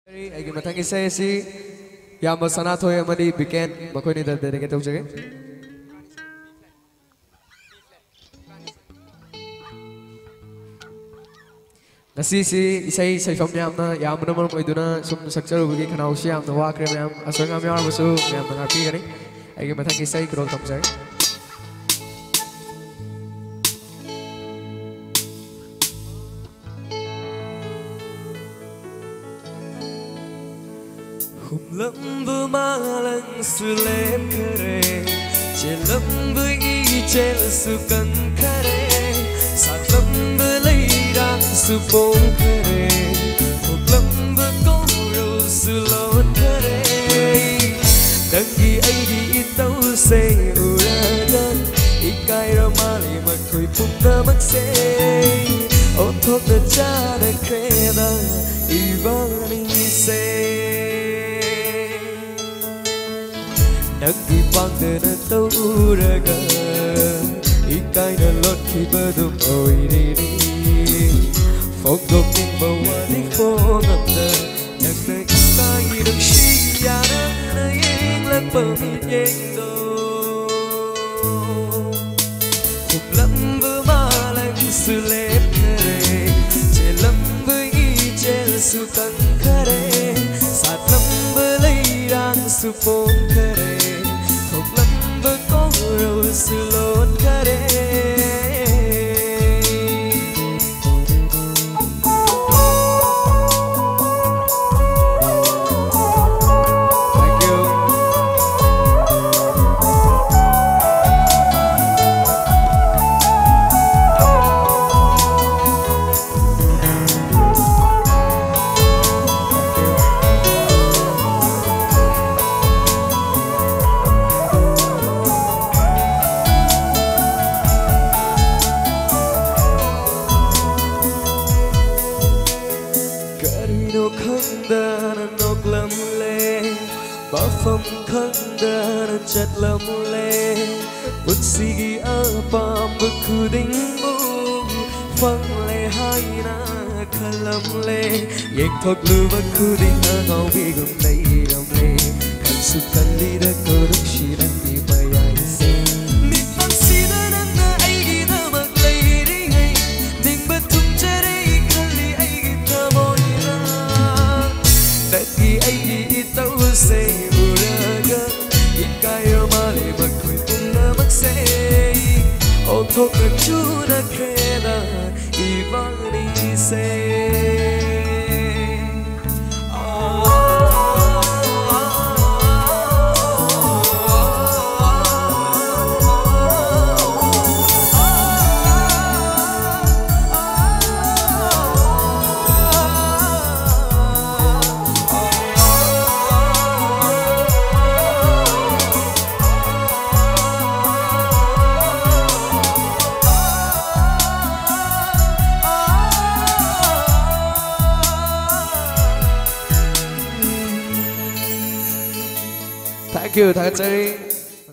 ꯑꯩꯒꯤ ꯃꯊꯪꯒꯤ ꯏꯁꯩ ꯑꯁꯤ ꯌꯥꯝꯕ ꯁꯅꯥꯊꯣꯏ ꯑꯃꯗꯤ ꯕꯤꯀꯦꯟ ꯃꯈꯣꯏꯅꯤꯗ ꯗꯦꯗꯤꯀꯦꯠ ꯇꯧꯖꯒꯦ. ꯉꯁꯤꯁꯤ ꯏꯁꯩ ꯁꯩꯐꯝ ꯌꯥꯝꯕꯅ ꯃꯔꯝ ꯑꯣꯏꯗꯨꯅ ꯁꯨꯝ ꯁꯛꯆꯔꯨꯕꯒꯤ ꯈꯅꯥꯎꯁꯤ ꯌꯥꯝꯅ ꯋꯥꯈ꯭ꯔꯦ ꯃꯌꯥꯝ ꯑꯁꯣꯏ ꯑꯉꯥꯝ ꯌꯥꯎꯔꯕꯁꯨ ꯃꯌꯥꯝꯅ ꯉꯥꯛꯄꯤꯒꯅꯤ. ꯑꯩꯒꯤ ꯃꯊꯪꯒꯤ ꯏꯁꯩ ꯈꯨꯗꯣꯜ ꯇꯝꯖꯒꯦ. Humlambu malang sulep kare, chelambu ichel sukan kare, satlambu leirang supong kare, humlambu koro sulon kare. Dangi aigi itau se uragan, ikai ramali makoi pupna makse, otok na chada kreda ibani se. Nagi pangdana tauraga ikai na lot ki badum oiri ni fogok ning bawani fonamda nagna ikai nang shiyana na yeng lag pamit yeng do humlambu malang sulep kare chelambu ichel sukang kare satlambu leirang supong kare Sulon kare Thank you. Khangdana nok lam le bafam khangdana chat lam le butsigi apam bukuding bu phang le haina khalam le yek thok lu bakuding na ngau bi gum dai ram le kan su kan li da ko ruk shi ran bi bayai se mi pang si na na ai gi na mak le ri ngai ding ba tum chere khali ai gi ta boy Nagi aigi tau se uraga ikai ramali makoi pumna makse otok na chuna kreda ibani se Thank you, Thakachari.